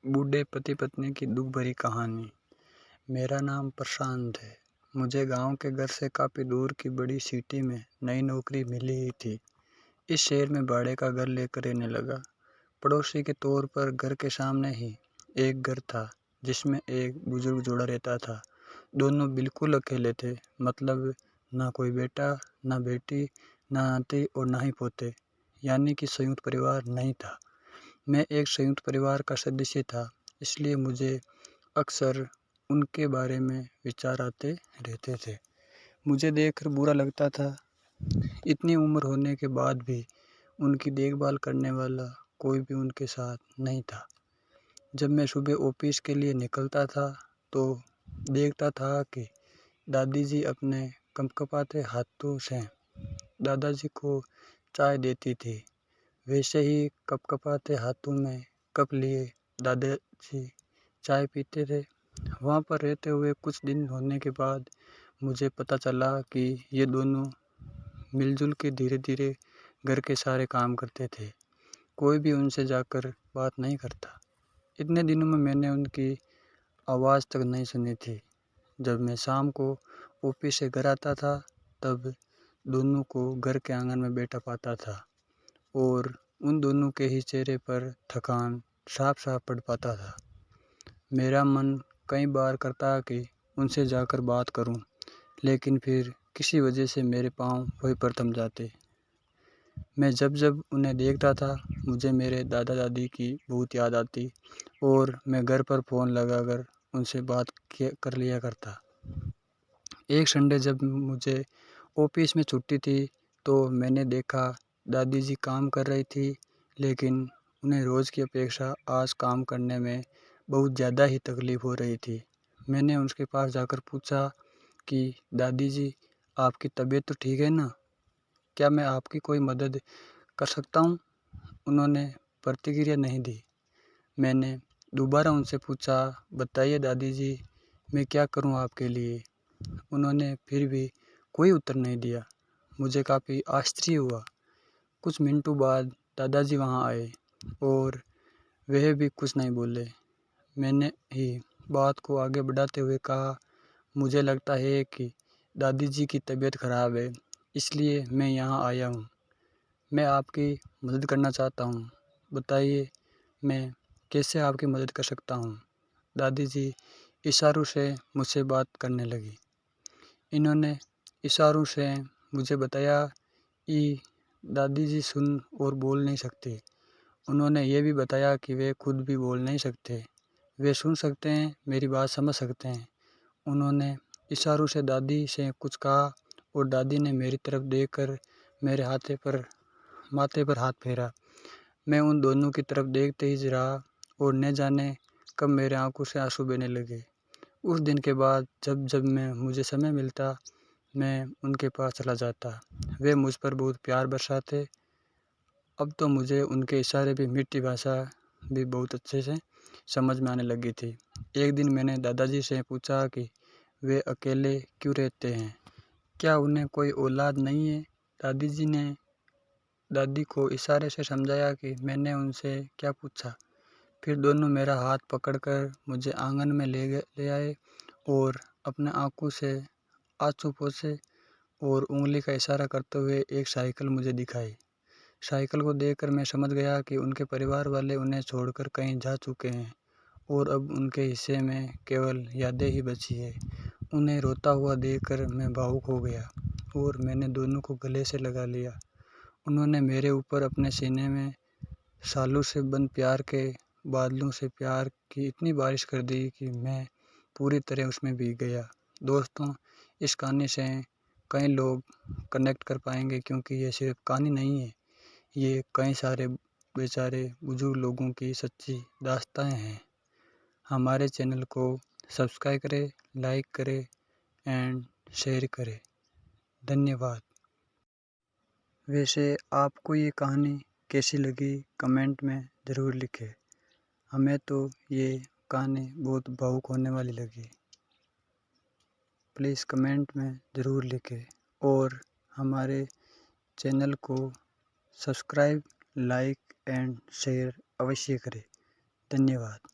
बूढ़े पति पत्नी की दुख भरी कहानी। मेरा नाम प्रशांत है। मुझे गांव के घर से काफ़ी दूर की बड़ी सिटी में नई नौकरी मिली ही थी। इस शहर में भाड़े का घर लेकर रहने लगा। पड़ोसी के तौर पर घर के सामने ही एक घर था जिसमें एक बुजुर्ग जोड़ा रहता था। दोनों बिल्कुल अकेले थे, मतलब ना कोई बेटा, ना बेटी, ना नाती और ना ही पोते, यानी कि संयुक्त परिवार नहीं था। मैं एक संयुक्त परिवार का सदस्य था, इसलिए मुझे अक्सर उनके बारे में विचार आते रहते थे। मुझे देखकर बुरा लगता था, इतनी उम्र होने के बाद भी उनकी देखभाल करने वाला कोई भी उनके साथ नहीं था। जब मैं सुबह ऑफिस के लिए निकलता था तो देखता था कि दादी जी अपने कंपकपाते हाथों से दादाजी को चाय देती थी। वैसे ही कपकपाते हाथों में कप लिए दादाजी चाय पीते थे। वहाँ पर रहते हुए कुछ दिन होने के बाद मुझे पता चला कि ये दोनों मिलजुल के धीरे धीरे घर के सारे काम करते थे। कोई भी उनसे जाकर बात नहीं करता। इतने दिनों में मैंने उनकी आवाज़ तक नहीं सुनी थी। जब मैं शाम को ऑफिस से घर आता था तब दोनों को घर के आंगन में बैठा पाता था और उन दोनों के ही चेहरे पर थकान साफ साफ पड़ पाता था। मेरा मन कई बार करता कि उनसे जाकर बात करूं, लेकिन फिर किसी वजह से मेरे पांव वहीं पर थम जाते। मैं जब जब उन्हें देखता था मुझे मेरे दादा दादी की बहुत याद आती और मैं घर पर फ़ोन लगाकर उनसे बात कर लिया करता। एक संडे जब मुझे ऑफिस में छुट्टी थी तो मैंने देखा दादी जी काम कर रही थी, लेकिन उन्हें रोज़ की अपेक्षा आज काम करने में बहुत ज़्यादा ही तकलीफ़ हो रही थी। मैंने उनके पास जाकर पूछा कि दादी जी, आपकी तबीयत तो ठीक है ना? क्या मैं आपकी कोई मदद कर सकता हूँ? उन्होंने प्रतिक्रिया नहीं दी। मैंने दोबारा उनसे पूछा, बताइए दादी जी, मैं क्या करूँ आपके लिए? उन्होंने फिर भी कोई उत्तर नहीं दिया। मुझे काफ़ी आश्चर्य हुआ। कुछ मिनटों बाद दादाजी वहाँ आए और वह भी कुछ नहीं बोले। मैंने ही बात को आगे बढ़ाते हुए कहा, मुझे लगता है कि दादी जी की तबीयत खराब है, इसलिए मैं यहाँ आया हूँ। मैं आपकी मदद करना चाहता हूँ। बताइए मैं कैसे आपकी मदद कर सकता हूँ? दादी जी इशारों से मुझसे बात करने लगी। इन्होंने इशारों से मुझे बताया कि दादी जी सुन और बोल नहीं सकते। उन्होंने ये भी बताया कि वे खुद भी बोल नहीं सकते। वे सुन सकते हैं, मेरी बात समझ सकते हैं। उन्होंने इशारों से दादी से कुछ कहा और दादी ने मेरी तरफ देखकर मेरे माथे पर हाथ फेरा। मैं उन दोनों की तरफ देखते ही रहा और न जाने कब मेरे आंखों से आंसू बहने लगे। उस दिन के बाद जब जब मुझे समय मिलता मैं उनके पास चला जाता। वे मुझ पर बहुत प्यार बरसाते। अब तो मुझे उनके इशारे भी मीठी भाषा भी बहुत अच्छे से समझ में आने लगी थी। एक दिन मैंने दादाजी से पूछा कि वे अकेले क्यों रहते हैं? क्या उन्हें कोई औलाद नहीं है? दादी जी ने दादी को इशारे से समझाया कि मैंने उनसे क्या पूछा। फिर दोनों मेरा हाथ पकड़कर मुझे आंगन में ले आए और अपने आंखों से आंसू पोंछे और उंगली का इशारा करते हुए एक साइकिल मुझे दिखाई। साइकिल को देखकर मैं समझ गया कि उनके परिवार वाले उन्हें छोड़कर कहीं जा चुके हैं और अब उनके हिस्से में केवल यादें ही बची है। उन्हें रोता हुआ देखकर मैं भावुक हो गया और मैंने दोनों को गले से लगा लिया। उन्होंने मेरे ऊपर अपने सीने में सालों से बंद प्यार के बादलों से प्यार की इतनी बारिश कर दी कि मैं पूरी तरह उसमें भीग गया। दोस्तों, इस कहानी से कई लोग कनेक्ट कर पाएंगे क्योंकि ये सिर्फ कहानी नहीं है, ये कई सारे बेचारे बुजुर्ग लोगों की सच्ची दास्तानें हैं। हमारे चैनल को सब्सक्राइब करें, लाइक करें एंड शेयर करें। धन्यवाद। वैसे आपको ये कहानी कैसी लगी कमेंट में ज़रूर लिखें। हमें तो ये कहानी बहुत भावुक होने वाली लगी। प्लीज़ कमेंट में ज़रूर लिखें और हमारे चैनल को सब्सक्राइब, लाइक एंड शेयर अवश्य करें। धन्यवाद।